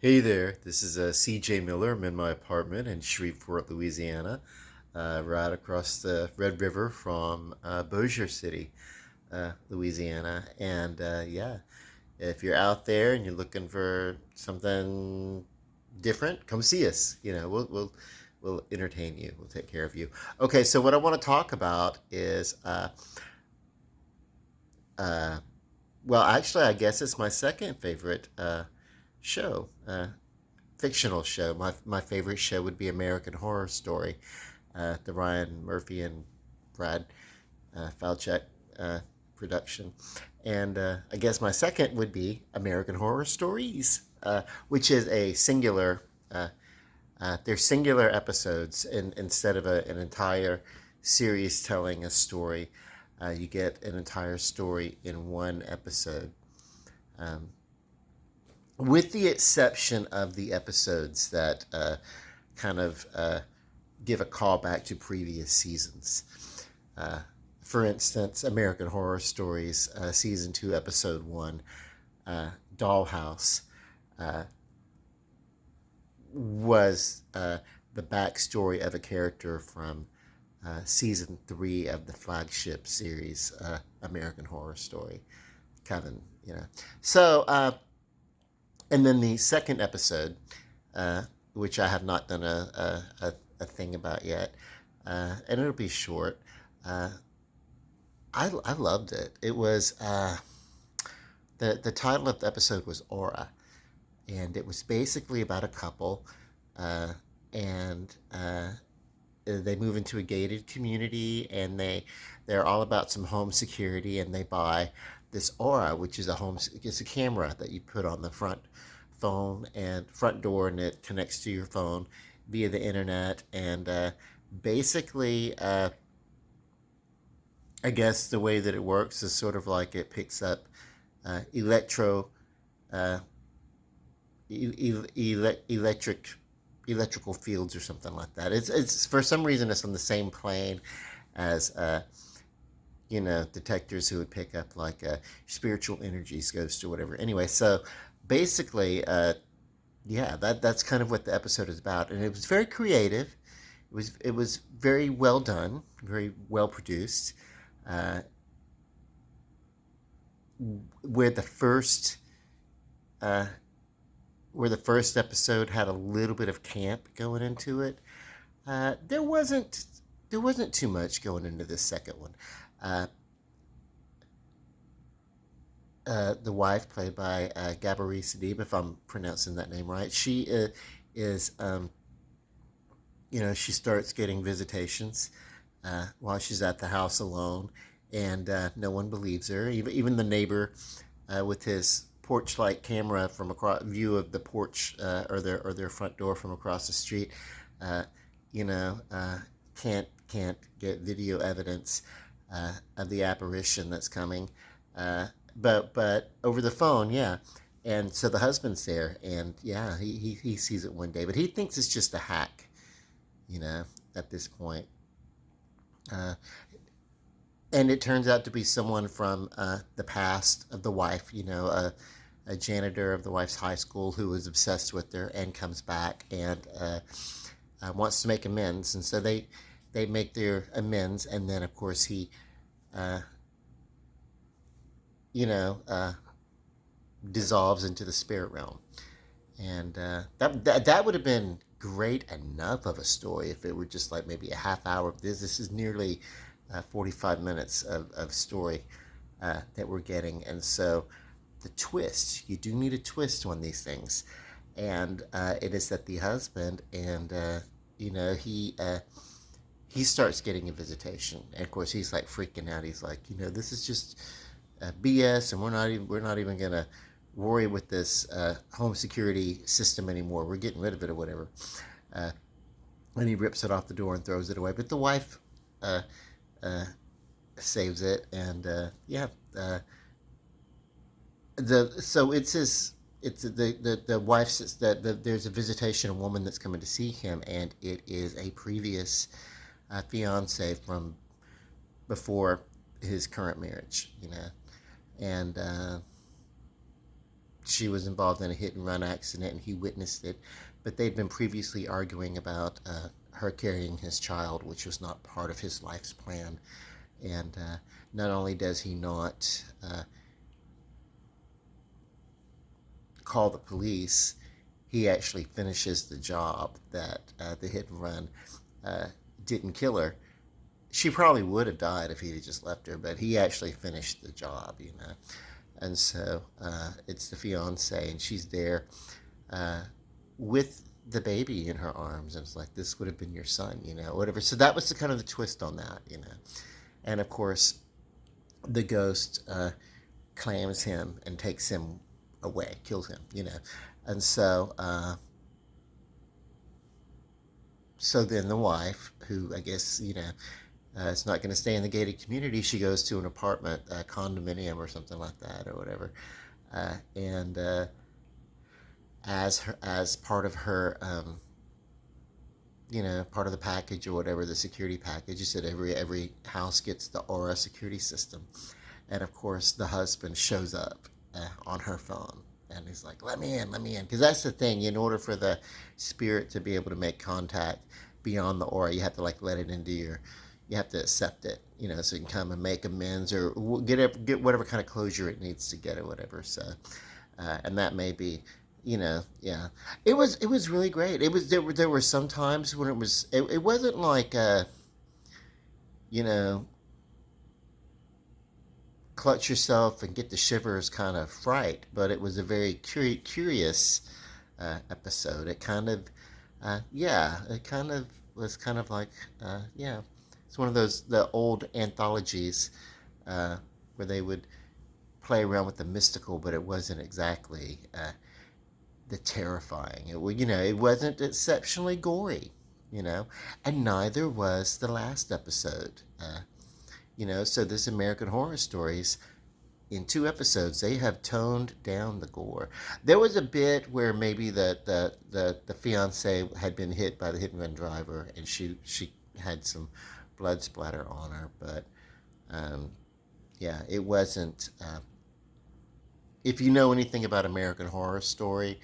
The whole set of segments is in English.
Hey there, this is CJ Miller. I'm in my apartment in Shreveport, Louisiana, right across the Red River from Bossier City, Louisiana. And yeah, if you're out there and you're looking for something different, come see us. We'll entertain you. We'll take care of you. Okay, so what I want to talk about is uh, well, actually, I guess it's my second favorite show. Fictional show. My favorite show would be American Horror Story, the Ryan Murphy and Brad Falchuk uh, production. And I guess my second would be American Horror Stories, which is a singular. They're singular episodes instead of an entire series telling a story. You get an entire story in one episode. Um, with the exception of the episodes that kind of give a call back to previous seasons. Uh, for instance, American Horror Stories, Season 2, Episode 1, Dollhouse, uh, was the backstory of a character from Season 3 of the flagship series, American Horror Story. Kevin, you know. So, and then the second episode, uh, which I have not done a thing about yet, and it'll be short. Uh, I loved it. It was the title of the episode was Aura, and it was basically about a couple, uh, and they move into a gated community, and they're all about some home security, and they buy this Aura, which is it's a camera that you put on the front door, and it connects to your phone via the internet, and basically. I guess the way that it works is sort of like it picks up electro, uh, electric, electrical fields or something like that. It's for some reason it's on the same plane as detectors who would pick up like spiritual energies, ghosts or whatever. Anyway, so basically, yeah, that's kind of what the episode is about, and it was very creative. It was very well done, very well produced. Uh, where the first uh, where the first episode had a little bit of camp going into it, there wasn't too much going into this second one. Uh, the wife, played by Gabri Sidib, if I'm pronouncing that name right, she is she starts getting visitations while she's at the house alone, and no one believes her. Even the neighbor with his porch-like camera from across view of the porch or their front door from across the street, uh, you know, can't get video evidence of the apparition that's coming, but over the phone, yeah. And so the husband's there, and yeah, he sees it one day, but he thinks it's just a hack, you know, at this point. Uh, and it turns out to be someone from the past of the wife, a janitor of the wife's high school who was obsessed with her and comes back and wants to make amends. And so they make their amends, and then of course he, uh, you know, dissolves into the spirit realm. And that would have been great enough of a story if it were just like maybe a half hour. This is nearly 45 minutes of story that we're getting. And so the twist, you do need a twist on these things. And it is that the husband and, he starts getting a visitation. And of course, he's like freaking out. He's like, this is just BS, and we're not even gonna worry with this home security system anymore. We're getting rid of it or whatever. Uh, and he rips it off the door and throws it away. But the wife uh, uh, saves it, and yeah, it's his. It's the wife says that there's a visitation, a woman that's coming to see him, and it is a previous fiance from before his current marriage, and she was involved in a hit and run accident and he witnessed it. But they'd been previously arguing about her carrying his child, which was not part of his life's plan. And not only does he not call the police, he actually finishes the job that the hit and run uh, didn't kill her. She probably would have died if he had just left her, but he actually finished the job, you know. And so it's the fiance, and she's there uh, with the baby in her arms, and it's like, this would have been your son, you know, whatever. So that was the kind of the twist on that, you know. And of course, the ghost claims him and takes him away, kills him, you know. And so then the wife, who I guess, you know, is not going to stay in the gated community, she goes to an apartment, a condominium or something like that, or whatever. And as part of her, you know, part of the package or whatever, the security package, you said every house gets the Aura security system, and of course the husband shows up on her phone. And he's like, let me in. Because that's the thing. In order for the spirit to be able to make contact beyond the aura, you have to like let it into your, you have to accept it, you know, so you can come and make amends or get whatever kind of closure it needs to get or whatever. So, and that may be, you know, yeah, it was really great. It was there were some times when it wasn't like you know, clutch yourself and get the shivers kind of fright, but it was a very curious episode. It kind of, yeah, it kind of was kind of like, yeah, it's one of those the old anthologies uh, where they would play around with the mystical, but it wasn't exactly the terrifying. You know, it wasn't exceptionally gory, you know, and neither was the last episode. You know, so this American Horror Stories, in 2 episodes, they have toned down the gore. There was a bit where maybe the fiance had been hit by the hit and run driver, and she had some blood splatter on her, but um, yeah, it wasn't. If you know anything about American Horror Story,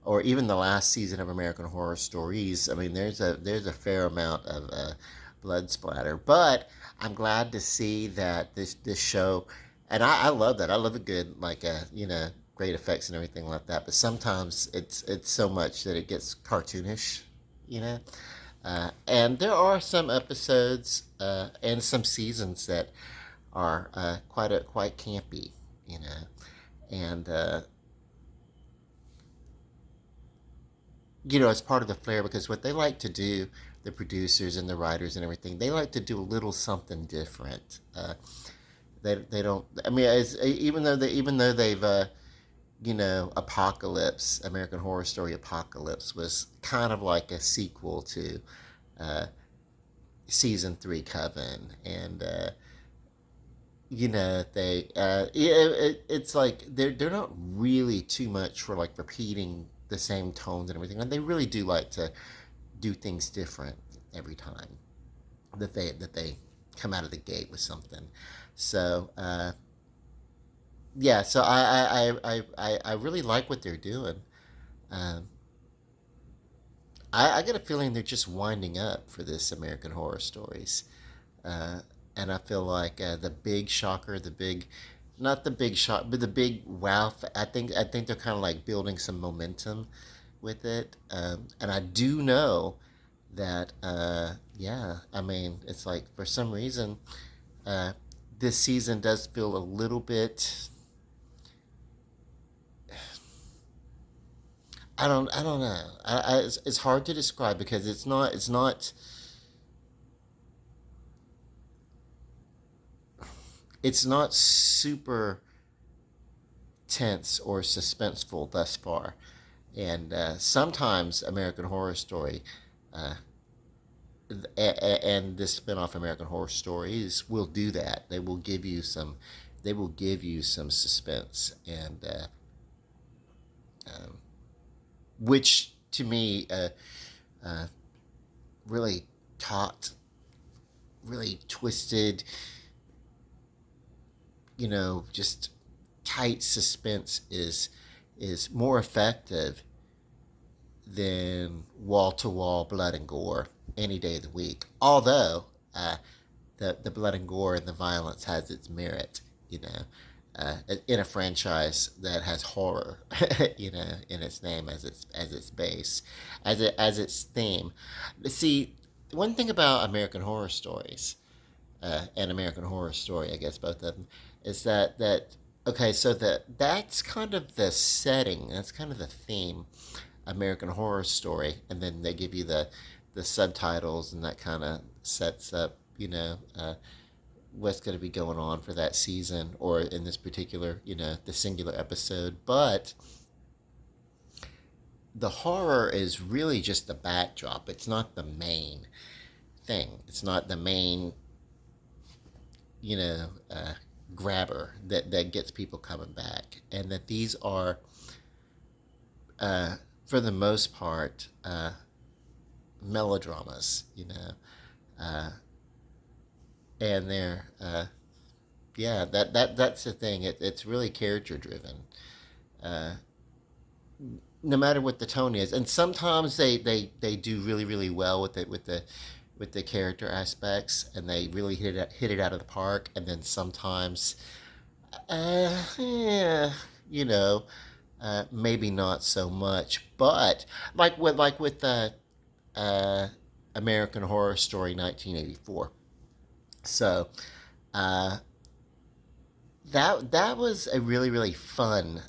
or even the last season of American Horror Stories, I mean, there's a fair amount of blood splatter. But I'm glad to see that this show, and I love that. I love a good like you know, great effects and everything like that. But sometimes it's so much that it gets cartoonish, you know. And there are some episodes and some seasons that are quite campy, you know. And you know, it's part of the flair because what they like to do, the producers and the writers and everything, they like to do a little something different. They don't. I mean, even though they've you know, Apocalypse, American Horror Story Apocalypse was kind of like a sequel to uh, season 3 Coven, and you know it's like they're not really too much for like repeating the same tones and everything, and they really do like to do things different every time that they come out of the gate with something. So yeah, so I really like what they're doing. Um, I get a feeling they're just winding up for this American Horror Stories. Uh, and I feel like the big shocker, the big, not the big shock, but the big wow. I think they're kind of like building some momentum with it, and I do know that yeah. I mean, it's like for some reason uh, this season does feel a little bit. I don't know. It's hard to describe because it's not super tense or suspenseful thus far. And sometimes American Horror Story uh, and this spinoff American Horror Stories will do that. They will give you some suspense, and um, which to me uh, really taut, really twisted, you know, just tight suspense is is more effective than wall to wall blood and gore any day of the week. Although the blood and gore and the violence has its merit, you know, in a franchise that has horror, in its name as its base, as its theme. See, one thing about American Horror Stories and American Horror Story, I guess both of them, is that okay, so that's kind of the setting, that's kind of the theme, American Horror Story, and then they give you the subtitles, and that kind of sets up, what's going to be going on for that season, or in this particular, the singular episode. But the horror is really just the backdrop. It's not the main thing. It's not the main, you know, uh, grabber that gets people coming back. And that these are, for the most part, melodramas, uh, and they're, yeah, that's the thing. It's really character driven. Uh, no matter what the tone is, and sometimes they do really really well with the character aspects, and they really hit it out of the park. And then sometimes, yeah, you know, maybe not so much. But like with uh, American Horror Story 1984. So uh, that was a really really fun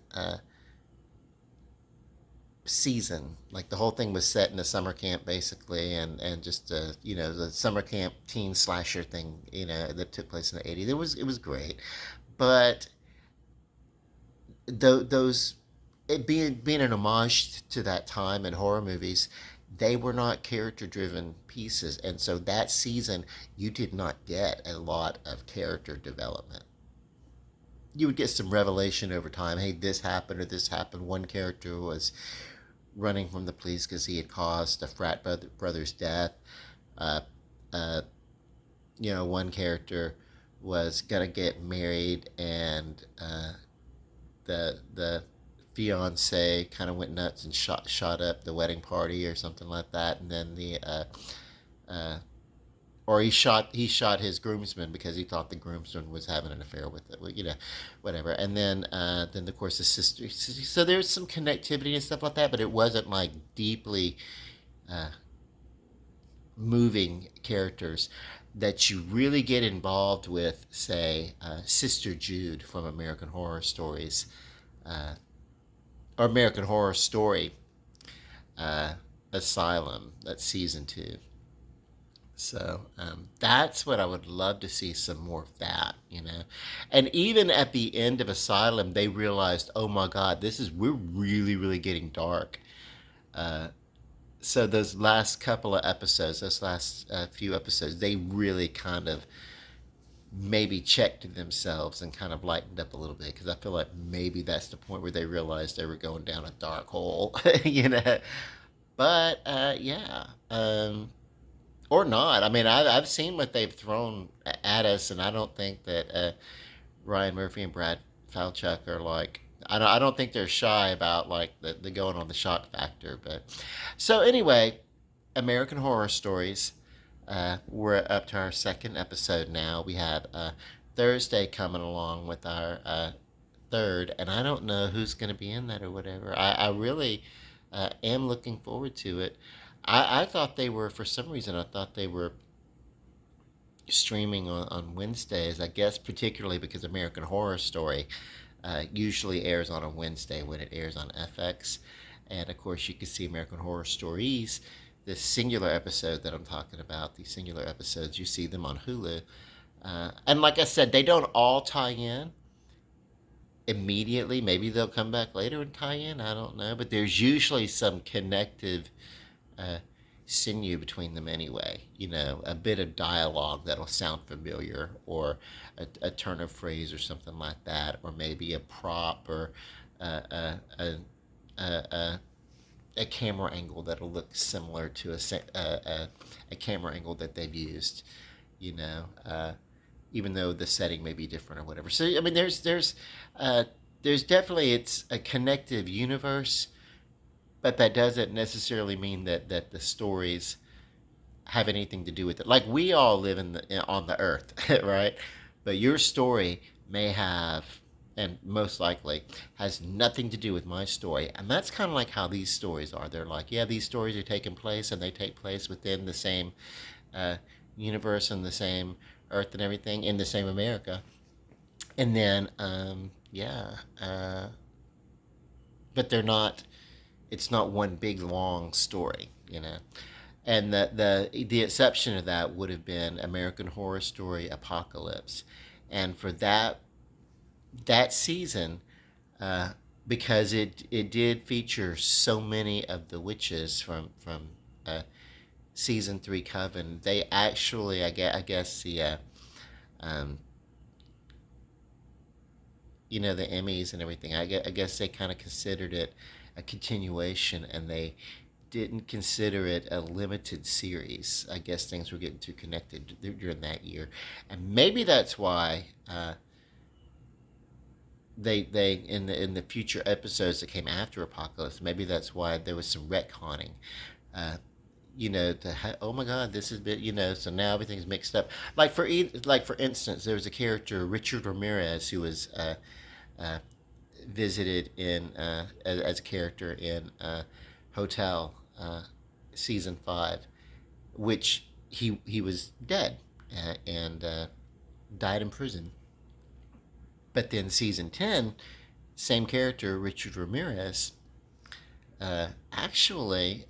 season. Like the whole thing was set in a summer camp basically, and just the summer camp teen slasher thing, that took place in the 80s. It was great, but those it being an homage to that time in horror movies, they were not character driven pieces, and so that season you did not get a lot of character development. You would get some revelation over time. Hey, this happened or this happened. One character was running from the police because he had caused a brother's death. Uh, uh, one character was gonna get married, and the fiance kind of went nuts and shot up the wedding party or something like that, and then uh, or he shot his groomsman because he thought the groomsman was having an affair with it, whatever. And then of course the sister. So there's some connectivity and stuff like that, but it wasn't like deeply uh, moving characters that you really get involved with. Say Sister Jude from American Horror Stories, uh, or American Horror Story uh, Asylum. That's season 2. So that's what I would love to see, some more of that. And even at the end of Asylum, they realized, oh my God, we're really, really getting dark. Uh, so those last couple of episodes, those last few episodes, they really kind of maybe checked themselves and kind of lightened up a little bit, because I feel like maybe that's the point where they realized they were going down a dark hole, you know. But yeah, or not. I mean, I've seen what they've thrown at us, and I don't think that Ryan Murphy and Brad Falchuk are like. I don't think they're shy about like the going on the shock factor. But so anyway, American Horror Stories. We're up to our second episode now. We have Thursday coming along with our third, and I don't know who's going to be in that or whatever. I really am looking forward to it. I thought they were, for some reason, I thought they were streaming on Wednesdays, I guess, particularly because American Horror Story usually airs on a Wednesday when it airs on FX. And of course, you can see American Horror Stories, this singular episode that I'm talking about, these singular episodes, you see them on Hulu. And like I said, they don't all tie in immediately. Maybe they'll come back later and tie in. I don't know. But there's usually some connective uh, sinew between them anyway. A bit of dialogue that'll sound familiar, or a turn of phrase or something like that, or maybe a prop, or uh, a, a, a, a, a camera angle that'll look similar to a camera angle that they've used. You know, even though the setting may be different or whatever. So I mean, uh, there's definitely it's a connective universe, but that doesn't necessarily mean that the stories have anything to do with it. Like we all live on the earth, right? But your story may have, and most likely has nothing to do with my story. And that's kind of like how these stories are. They're like, yeah, these stories are taking place, and they take place within the same uh, universe and the same earth and everything in the same America. And then, yeah, but they're not. It's not one big long story, you know. And the exception of that would have been American Horror Story Apocalypse, and for that season, uh, because it did feature so many of the witches from uh, season three Coven. They actually, I guess um, the Emmys and everything. I guess they kind of considered it a continuation, and they didn't consider it a limited series. I guess things were getting too connected during that year, and maybe that's why they in the future episodes that came after Apocalypse. Maybe that's why there was some retconning. Uh, oh my God, this is bit, so now everything's mixed up. Like for instance, there was a character Richard Ramirez who was uh, visited in as a character in Hotel season five, which he was dead and died in prison. But then season 10, same character Richard Ramirez actually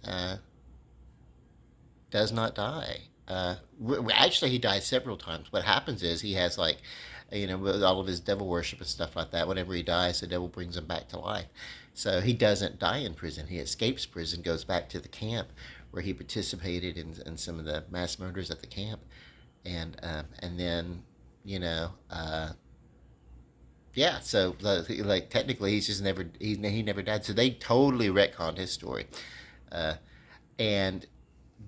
does not die. Actually, he dies several times. What happens is he has like, with all of his devil worship and stuff like that. Whenever he dies, the devil brings him back to life. So he doesn't die in prison. He escapes prison, goes back to the camp where he participated in some of the mass murders at the camp, and then you know. Yeah, so like technically he's just never he never died. So they totally retconned his story. Uh, and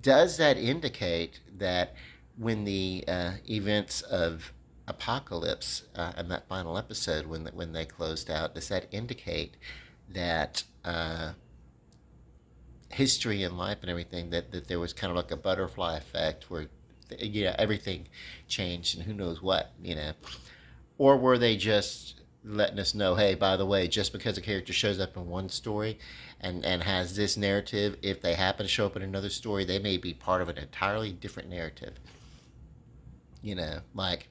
does that indicate that when the events of Apocalypse in that final episode, when they closed out, does that indicate that history and life and everything that there was kind of like a butterfly effect where everything changed and who knows what, or were they just letting us know, hey, by the way, just because a character shows up in one story and has this narrative, if they happen to show up in another story, they may be part of an entirely different narrative. Like,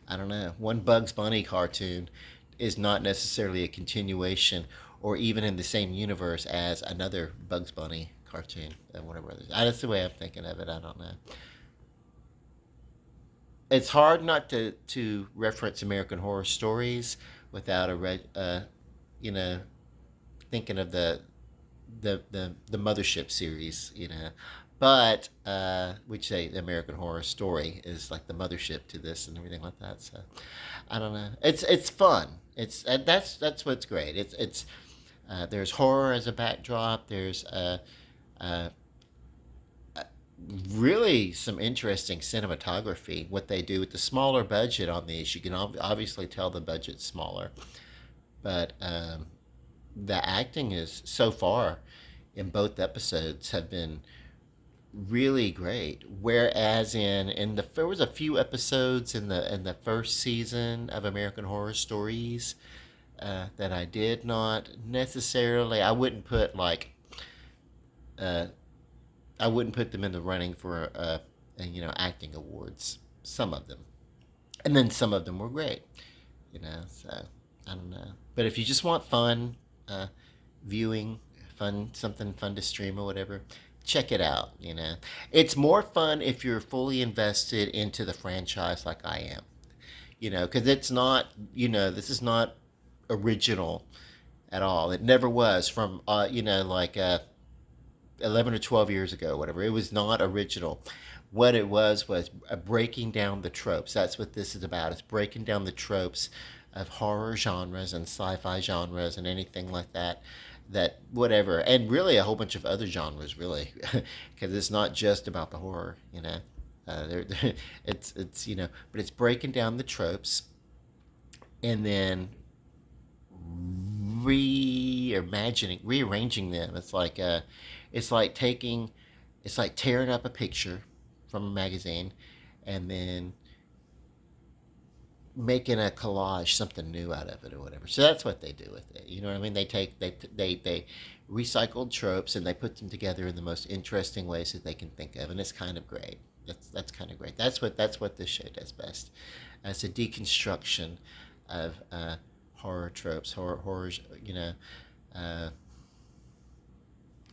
I don't know, one Bugs Bunny cartoon is not necessarily a continuation or even in the same universe as another Bugs Bunny cartoon and Warner Brothers. That's the way I'm thinking of it. I don't know. It's hard not to reference American Horror Stories without you know, thinking of the Mothership series, but which the American Horror Story is like the mothership to this and everything like that. So I don't know. It's fun. That's what's great. It's there's horror as a backdrop. There's uh, really some interesting cinematography. What they do with the smaller budget on these, you can obviously tell the budget's smaller, but the acting is so far in both episodes have been really great. Whereas there was a few episodes in the first season of American Horror Stories that I did not necessarily. Uh, I wouldn't put them in the running for acting awards. Some of them, and then some of them were great. So I don't know. But if you just want fun uh, viewing, something fun to stream or whatever, check it out. It's more fun if you're fully invested into the franchise like I am. Because it's not. This is not original at all. It never was from like 11 or 12 years ago, whatever. It was not original. What it was breaking down the tropes. That's what this is about. It's breaking down the tropes of horror genres and sci-fi genres and anything like that. That whatever, and really a whole bunch of other genres, really, because it's not just about the horror. It's but it's breaking down the tropes, and then rearranging them. It's like taking, it's like tearing up a picture from a magazine, and then making a collage, something new out of it or whatever. So that's what they do with it. You know what I mean? They recycled tropes and they put them together in the most interesting ways that they can think of, and it's kind of great. That's kind of great. That's what this show does best. It's a deconstruction of horror tropes, horrors, uh,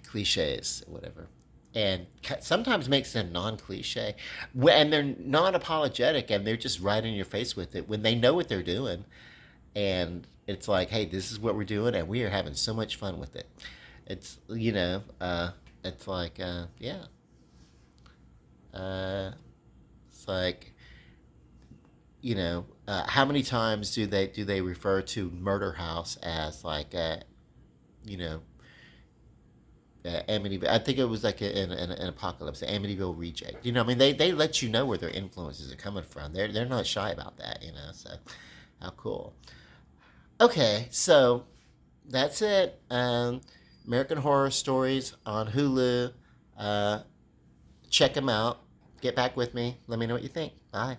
cliches, whatever, and sometimes makes them non-cliche, and they're non-apologetic, and they're just right in your face with it when they know what they're doing, and it's like, hey, this is what we're doing, and we are having so much fun with it. It's it's like yeah, uh, it's like how many times do they refer to Murder House as like you know Amityville. I think it was like an apocalypse, the Amityville reject. I mean, they let you know where their influences are coming from. They're not shy about that. So how cool. Okay, so that's it. American Horror Stories on Hulu. Uh, Check them out. Get back with me. Let me know what you think. Bye.